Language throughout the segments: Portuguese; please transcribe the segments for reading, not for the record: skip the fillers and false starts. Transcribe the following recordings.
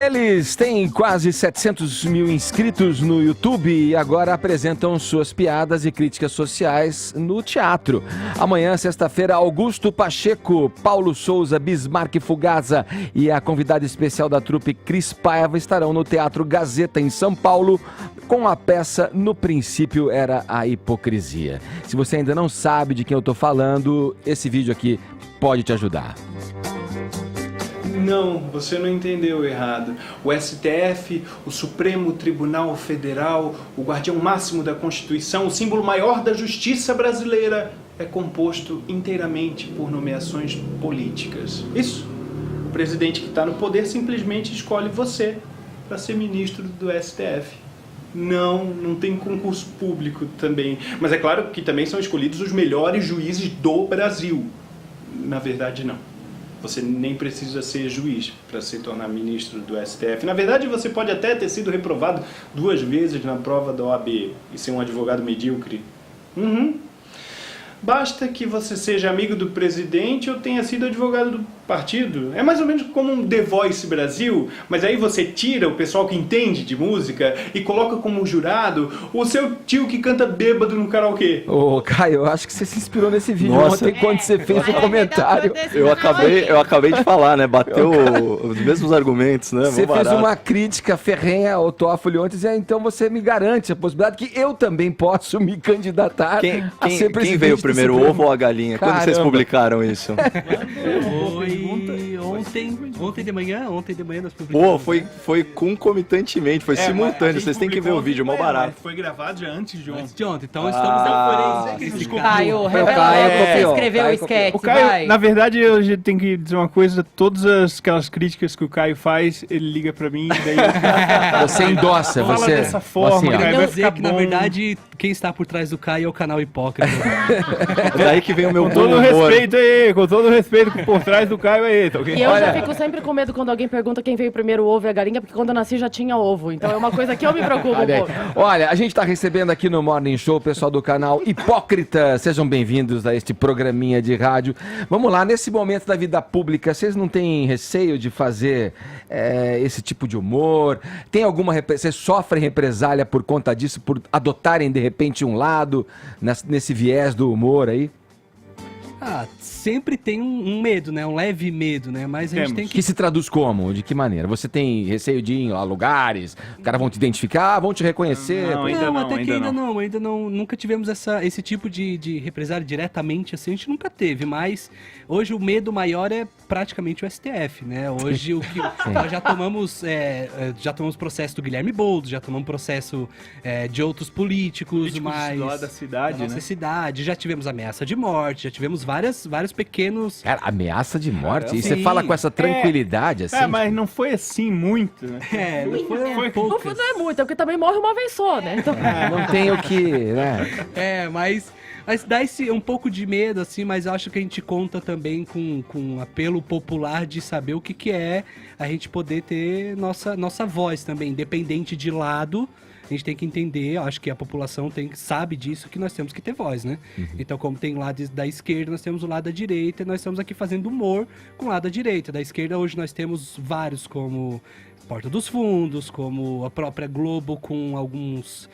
Eles têm quase 700 mil inscritos no YouTube e agora apresentam suas piadas e críticas sociais no teatro. Amanhã, sexta-feira, Augusto Pacheco, Paulo Souza, Bismarck Fugaza e a convidada especial da trupe Cris Paiva estarão no Teatro Gazeta, em São Paulo, com a peça No Princípio Era a Hipocrisia. Se você ainda não sabe de quem eu tô falando, esse vídeo aqui pode te ajudar. Não, você não entendeu errado. O STF, o Supremo Tribunal Federal, o guardião máximo da Constituição, o símbolo maior da justiça brasileira, é composto inteiramente por nomeações políticas. Isso. O presidente que está no poder simplesmente escolhe você para ser ministro do STF. Não tem concurso público também. Mas é claro que também são escolhidos os melhores juízes do Brasil. Na verdade, não. Você nem precisa ser juiz para se tornar ministro do STF. Na verdade, você pode até ter sido reprovado 2 vezes na prova da OAB e ser um advogado medíocre. Basta que você seja amigo do presidente ou tenha sido advogado do partido. É mais ou menos como um The Voice Brasil, mas aí você tira o pessoal que entende de música e coloca como jurado o seu tio que canta bêbado no karaokê. Ô, Caio, eu acho que você se inspirou nesse vídeo ontem quando você fez o comentário. Eu acabei de falar, né? Bateu os mesmos argumentos, né? Você fez uma crítica ferrenha ao Toffoli ontem, e então você me garante a possibilidade que eu também posso me candidatar a ser presidente. Quem veio primeiro, o ovo ou a galinha? Caramba. Quando vocês publicaram isso? Ontem de manhã nós publicamos. Foi concomitantemente, foi simultâneo. Vocês têm que ver o vídeo, mal barato. Foi gravado já antes de ontem. Antes de ontem, então estamos Desculpa. Caio, revela você escreveu o sketch, O Caio, vai. na verdade, eu tenho que dizer uma coisa, todas aquelas críticas que o Caio faz, ele liga pra mim e daí... Você endossa, Fala você... dessa forma, assim, ó. Caio, vai Quero ficar dizer que, na bom. verdade, quem está por trás do Caio é o canal Hipócrita. É daí que vem o meu Com todo bom humor. respeito aí, com todo respeito por trás do Caio aí, tá ok? E eu já fico sempre com medo quando alguém pergunta quem veio primeiro, o ovo e a galinha, porque quando eu nasci já tinha ovo. Então é uma coisa que eu me preocupo um Olha aí. pouco. Olha, a gente está recebendo aqui no Morning Show o pessoal do canal Hipócrita. Sejam bem-vindos a este programinha de rádio. Vamos lá, nesse momento da vida pública, vocês não têm receio de fazer esse tipo de humor? Tem alguma... Vocês sofrem represália por conta disso, por adotarem, de repente, um lado nesse viés do humor aí? Sempre tem um medo, né? Um leve medo, né? Mas a gente tem Que se traduz como? De que maneira? Você tem receio de ir a lugares? Os caras vão te identificar, vão te reconhecer? Ainda não, nunca tivemos esse tipo de represália diretamente, assim, a gente nunca teve, mas hoje o medo maior é praticamente o STF, né? Hoje nós já tomamos processo do Guilherme Boulos, já tomamos processo de outros políticos mais lá da cidade, da nossa né? cidade, já tivemos ameaça de morte, já tivemos vários pequenos... Cara, ameaça de morte? E Sim. você fala com essa tranquilidade, assim? Mas não foi assim muito, né? não foi poucas. Não é muito, é porque também morre uma vez só, né? Então... Não tem o que, né? Mas dá um pouco de medo, assim, mas eu acho que a gente conta também com um apelo popular de saber o que é a gente poder ter nossa voz também, independente de lado. A gente tem que entender, acho que a população sabe disso, que nós temos que ter voz, né? Então, como tem o lado da esquerda, nós temos o lado da direita, e nós estamos aqui fazendo humor com o lado da direita. Da esquerda, hoje nós temos vários, como Porta dos Fundos, como a própria Globo, com alguns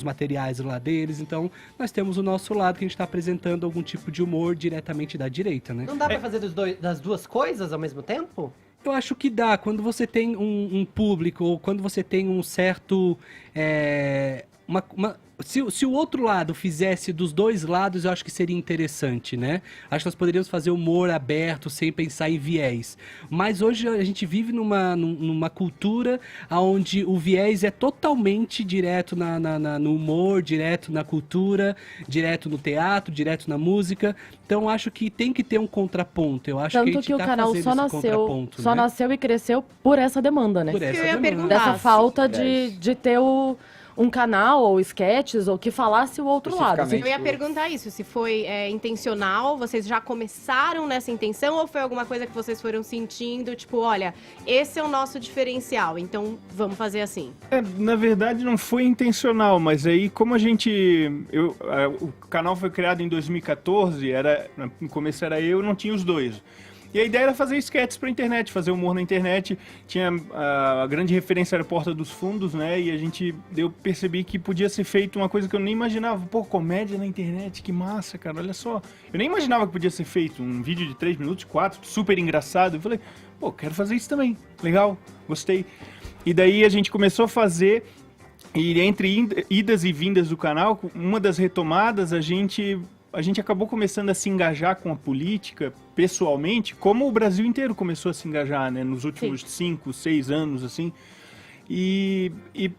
materiais lá deles. Então, nós temos o nosso lado, que a gente está apresentando algum tipo de humor diretamente da direita, né? Não dá pra fazer das duas coisas ao mesmo tempo? Eu acho que dá, quando você tem um público, ou quando você tem um certo... Se o outro lado fizesse dos dois lados, eu acho que seria interessante, né? Acho que nós poderíamos fazer humor aberto, sem pensar em viés. Mas hoje a gente vive numa cultura onde o viés é totalmente direto no humor, direto na cultura, direto no teatro, direto na música. Então acho que tem que ter um contraponto. Eu acho Tanto que a gente que o tá canal fazendo esse contraponto, só né? nasceu e cresceu por essa demanda, né? Por essa Eu ia demanda. perguntar. Dessa falta de ter um canal ou sketches ou que falasse o outro lado. Eu ia perguntar isso, se foi intencional, vocês já começaram nessa intenção ou foi alguma coisa que vocês foram sentindo, tipo, olha, esse é o nosso diferencial, então vamos fazer assim. Na verdade não foi intencional, mas aí como o canal foi criado em 2014, no começo era eu, não tinha os dois. E a ideia era fazer sketches pra internet, fazer humor na internet. Tinha a grande referência era a Porta dos Fundos, né? E eu percebi que podia ser feito uma coisa que eu nem imaginava. Pô, comédia na internet, que massa, cara, olha só. Eu nem imaginava que podia ser feito um vídeo de 3 minutos, 4, super engraçado. Eu falei, pô, quero fazer isso também. Legal, gostei. E daí a gente começou a fazer, e entre idas e vindas do canal, uma das retomadas, a gente acabou começando a se engajar com a política pessoalmente, como o Brasil inteiro começou a se engajar, né, nos últimos 5, 6 anos, assim. E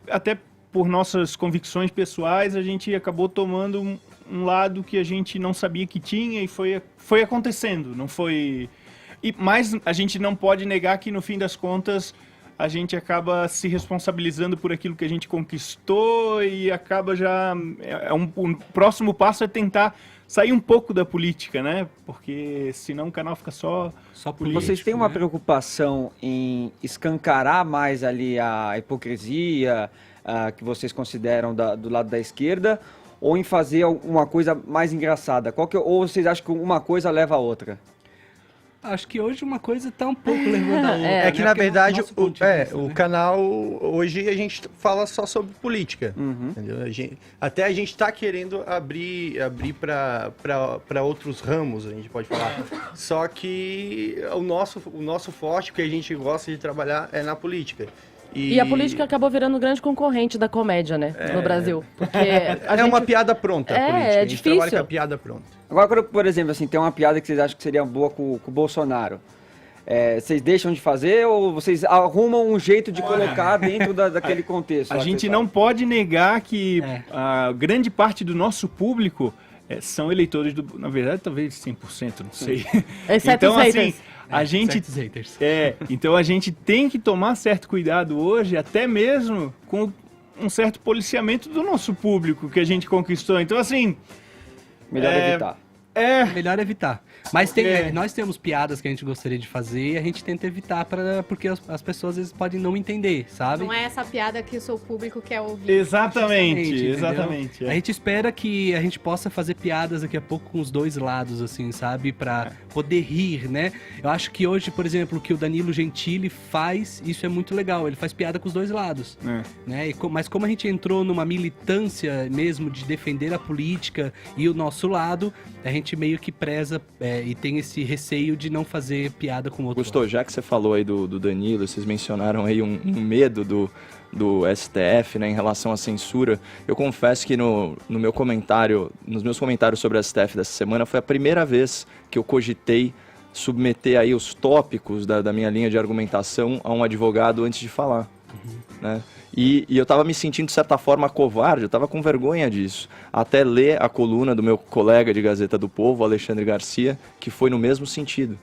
até por nossas convicções pessoais, a gente acabou tomando um lado que a gente não sabia que tinha e foi acontecendo, não foi... Mas a gente não pode negar que, no fim das contas, a gente acaba se responsabilizando por aquilo que a gente conquistou e acaba já... o próximo passo é tentar sair um pouco da política, né? Porque senão o canal fica só político. Vocês têm uma né? preocupação em escancarar mais ali a hipocrisia que vocês consideram do lado da esquerda, ou em fazer uma coisa mais engraçada? Ou vocês acham que uma coisa leva a outra? Acho que hoje uma coisa tá um pouco levando a outra. É que, né? na Porque verdade, nosso ponto de vista, o né? canal, hoje a gente fala só sobre política, entendeu? Até a gente tá querendo abrir para outros ramos, a gente pode falar. Só que o nosso forte, que a gente gosta de trabalhar, é na política. E a política acabou virando um grande concorrente da comédia, né, no Brasil. Porque uma piada pronta, a política. É a gente trabalha com difícil. a piada pronta. Agora, por exemplo, assim, tem uma piada que vocês acham que seria boa com o Bolsonaro. Vocês deixam de fazer ou vocês arrumam um jeito de colocar dentro daquele contexto? A gente não pode negar que a grande parte do nosso público são eleitores na verdade, talvez 100%, não sei. Exceto então, os assim, haters. a gente Certos haters. então a gente tem que tomar certo cuidado hoje, até mesmo com um certo policiamento do nosso público que a gente conquistou. Então, assim, Melhor evitar. Melhor evitar. Mas nós temos piadas que a gente gostaria de fazer e a gente tenta evitar porque as pessoas às vezes podem não entender, sabe? Não é essa piada que o seu público quer ouvir. Exatamente. Entendeu? A gente espera que a gente possa fazer piadas daqui a pouco com os dois lados, assim, sabe? Pra poder rir, né? Eu acho que hoje, por exemplo, o que o Danilo Gentili faz, isso é muito legal. Ele faz piada com os dois lados, né? Mas como a gente entrou numa militância mesmo de defender a política e o nosso lado, a gente meio que preza e tem esse receio de não fazer piada com o outro Gostou, lado. já que você falou aí do Danilo, vocês mencionaram aí um medo do STF, né, em relação à censura. Eu confesso que nos meus comentários sobre o STF dessa semana, foi a primeira vez que eu cogitei submeter aí os tópicos da minha linha de argumentação a um advogado antes de falar, né? E eu estava me sentindo, de certa forma, covarde, eu estava com vergonha disso. Até ler a coluna do meu colega de Gazeta do Povo, Alexandre Garcia, que foi no mesmo sentido.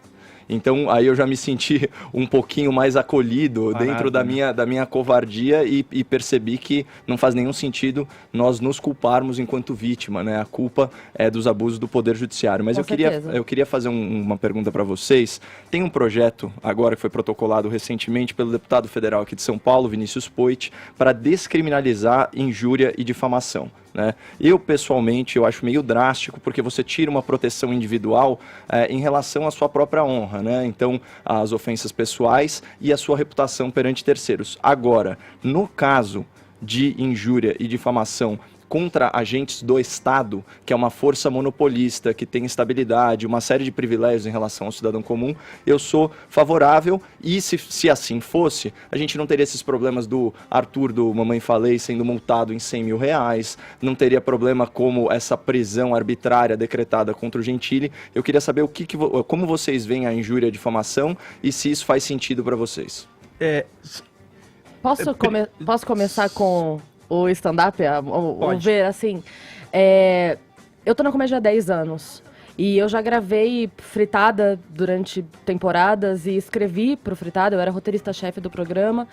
Então, aí eu já me senti um pouquinho mais acolhido dentro da minha covardia e percebi que não faz nenhum sentido nós nos culparmos enquanto vítima, né? A culpa é dos abusos do Poder Judiciário. Mas eu queria fazer uma pergunta para vocês. Tem um projeto, agora que foi protocolado recentemente pelo deputado federal aqui de São Paulo, Vinícius Poit, para descriminalizar injúria e difamação, né? Eu, pessoalmente, eu acho meio drástico, porque você tira uma proteção individual em relação à sua própria honra, né? Então, as ofensas pessoais e a sua reputação perante terceiros. Agora, no caso de injúria e difamação contra agentes do Estado, que é uma força monopolista, que tem estabilidade, uma série de privilégios em relação ao cidadão comum, eu sou favorável, e se assim fosse, a gente não teria esses problemas do Arthur, do Mamãe Falei, sendo multado em 100 mil reais, não teria problema como essa prisão arbitrária decretada contra o Gentili. Eu queria saber como vocês veem a injúria e a difamação e se isso faz sentido para vocês. Posso começar com o stand-up? O ver, assim... eu tô na comédia há 10 anos. E eu já gravei Fritada durante temporadas e escrevi pro Fritada. Eu era roteirista-chefe do programa.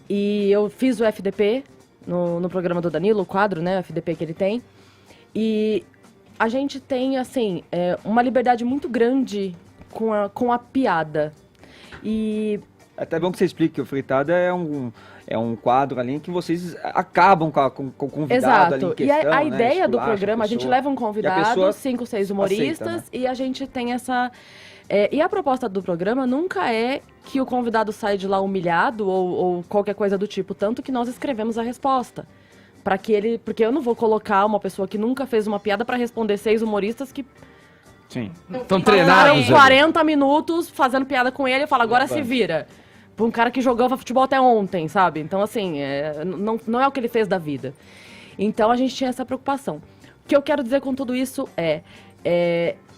E eu fiz o FDP no programa do Danilo, o quadro, né? O FDP que ele tem. E a gente tem, assim, uma liberdade muito grande com a piada. E... É até bom que você explique que o Fritada é um quadro ali em que vocês acabam com o convidado ali em questão. E a né? ideia do Esculacha programa, a gente leva um convidado, 5, 6 humoristas, aceita, né? e a gente tem essa E a proposta do programa nunca é que o convidado saia de lá humilhado ou qualquer coisa do tipo, tanto que nós escrevemos a resposta. Porque eu não vou colocar uma pessoa que nunca fez uma piada para responder 6 humoristas que Sim. Estão treinados. passaram 40 minutos fazendo piada com ele e fala, agora se vira. Pra um cara que jogava futebol até ontem, sabe? Então, assim, não é o que ele fez da vida. Então, a gente tinha essa preocupação. O que eu quero dizer com tudo isso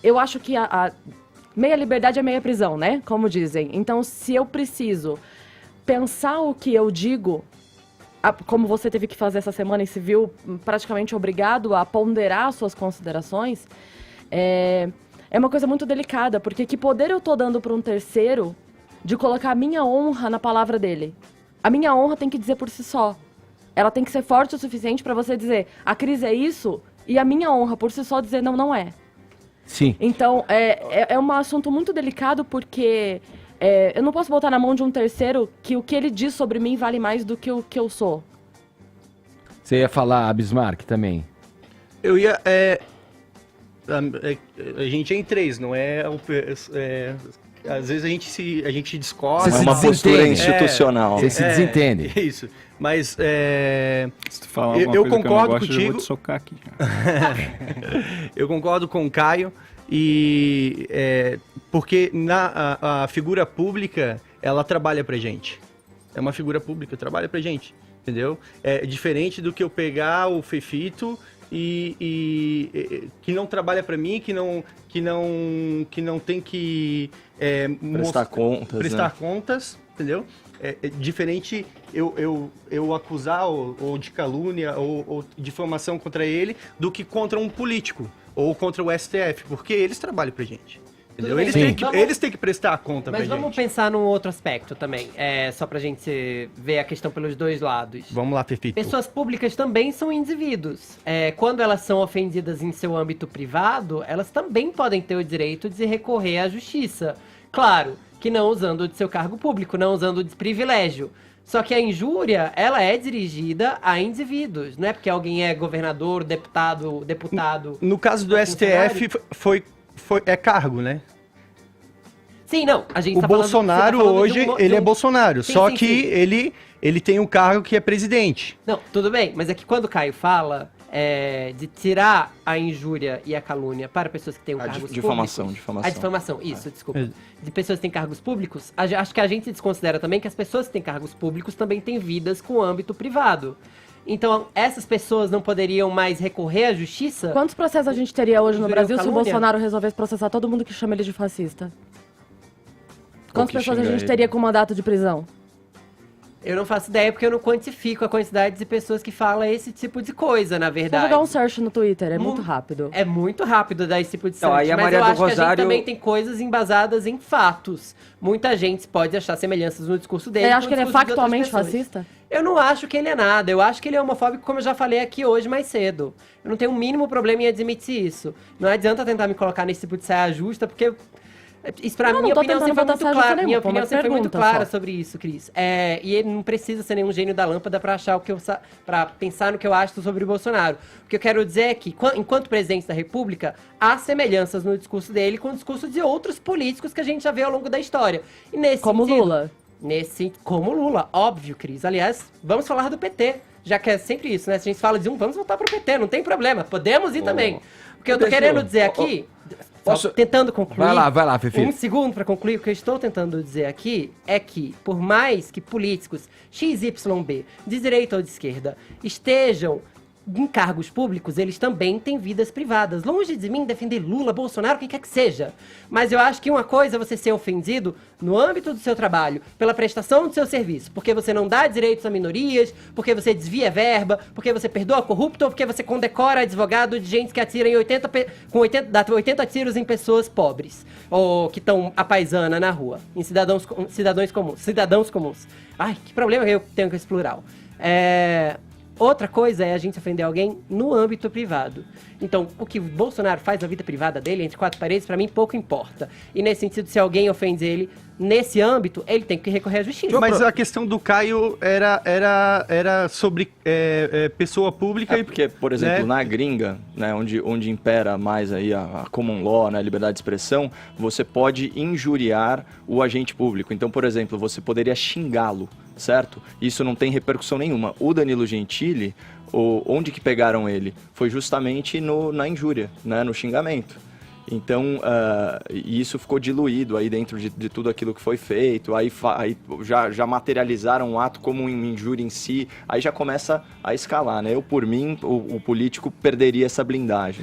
eu acho que a meia liberdade é meia prisão, né? Como dizem. Então, se eu preciso pensar o que eu digo, como você teve que fazer essa semana e se viu praticamente obrigado a ponderar suas considerações, é uma coisa muito delicada, porque que poder eu tô dando para um terceiro de colocar a minha honra na palavra dele? A minha honra tem que dizer por si só. Ela tem que ser forte o suficiente para você dizer, a Cris é isso, e a minha honra por si só dizer, não, não é. Sim. Então, é um assunto muito delicado, porque eu não posso botar na mão de um terceiro que o que ele diz sobre mim vale mais do que o que eu sou. Você ia falar Bismarck também. Eu ia... a gente é em 3, não é... às vezes a gente discorda. Você É se uma postura desentende. institucional. Você se desentende. Isso. Mas Se tu falar alguma eu coisa concordo que eu não gosto, eu vou contigo. te socar aqui. Eu concordo com o Caio, porque a figura pública, ela trabalha pra gente. É uma figura pública, trabalha pra gente, entendeu? É diferente do que eu pegar o Fefito e que não trabalha pra mim, que não tem que prestar contas, entendeu? É diferente eu acusar ou de calúnia ou difamação contra ele do que contra um político ou contra o STF, porque eles trabalham pra gente. Entendeu? Eles têm que prestar conta pra Mas gente. vamos pensar num outro aspecto também, só pra gente ver a questão pelos dois lados. Vamos lá, Fefito. Pessoas públicas também são indivíduos. Quando elas são ofendidas em seu âmbito privado, elas também podem ter o direito de recorrer à justiça. Claro, que não usando de seu cargo público, não usando de privilégio. Só que a injúria, ela é dirigida a indivíduos. Não é porque alguém é governador, deputado... No caso do STF, é cargo, né? Sim, não. A gente O tá falando- Bolsonaro você tá falando hoje, de um- ele é Bolsonaro. Sim, só sim, que sim. ele tem um cargo que é presidente. Não, tudo bem, mas é que quando o Caio fala de tirar a injúria e a calúnia para pessoas que têm cargos difamação, públicos... difamação. A difamação, isso, desculpa. De pessoas que têm cargos públicos, acho que a gente desconsidera também que as pessoas que têm cargos públicos também têm vidas com âmbito privado. Então, essas pessoas não poderiam mais recorrer à justiça? Quantos processos a gente teria hoje no Injúria ou Brasil se o calúnia? Bolsonaro resolvesse processar todo mundo que chama ele de fascista? Quantas que pessoas a xinga gente ele. teria com mandato de prisão? Eu não faço ideia porque eu não quantifico a quantidade de pessoas que falam esse tipo de coisa, na Vou verdade. jogar um search no Twitter, é Mu- muito rápido. É muito rápido dar esse tipo de Então, search, aí a mas Maria eu do acho que a gente Rosário- também tem coisas embasadas em fatos. Muita gente pode achar semelhanças no discurso dele. Você com acha o que ele é discurso de outras factualmente pessoas. fascista? Eu não acho que ele é nada. Eu acho que ele é homofóbico, como eu já falei aqui hoje mais cedo. Eu não tenho o mínimo problema em admitir isso. Não adianta tentar me colocar nesse tipo de saia justa, porque isso pra Não, mim, não minha tô opinião tentando sempre foi botar muito saia justa clara. nenhuma, Minha foi uma opinião sempre foi muito pergunta clara só. sobre isso, Cris. E ele não precisa ser nenhum gênio da lâmpada pra achar para pensar no que eu acho sobre o Bolsonaro. O que eu quero dizer é que, enquanto presidente da República, há semelhanças no discurso dele com o discurso de outros políticos que a gente já vê ao longo da história. E nesse Como sentido, Lula. Como Lula, óbvio, Cris. Aliás, vamos falar do PT, já que é sempre isso, né? Se a gente fala de vamos voltar pro PT, não tem problema. Podemos ir também. O que eu tô querendo dizer aqui, Posso- tentando concluir... Vai lá, Fefito. Um segundo para concluir, o que eu estou tentando dizer aqui é que, por mais que políticos XYB, de direita ou de esquerda, estejam em cargos públicos, eles também têm vidas privadas. Longe de mim defender Lula, Bolsonaro, quem quer que seja. Mas eu acho que uma coisa é você ser ofendido no âmbito do seu trabalho, pela prestação do seu serviço, porque você não dá direitos a minorias, porque você desvia verba, porque você perdoa corrupto, ou porque você condecora advogado de gente que atira em 80 tiros em pessoas pobres, ou que estão a paisana na rua, em cidadãos comuns. Ai, que problema que eu tenho com esse plural. Outra coisa é a gente ofender alguém no âmbito privado. Então, o que o Bolsonaro faz na vida privada dele, entre quatro paredes, pra mim pouco importa. E nesse sentido, se alguém ofende ele nesse âmbito, ele tem que recorrer à justiça. Mas a questão do Caio era sobre pessoa pública. Porque, por exemplo, né? na gringa, né, onde impera mais aí a common law, né, a liberdade de expressão, você pode injuriar o agente público. Então, por exemplo, você poderia xingá-lo, certo? Isso não tem repercussão nenhuma. O Danilo Gentili, onde que pegaram ele? Foi justamente na injúria, né, no xingamento. Então, isso ficou diluído aí dentro de tudo aquilo que foi feito, aí já materializaram o ato como uma injúria em si, aí já começa a escalar, né? Eu, por mim, o político perderia essa blindagem.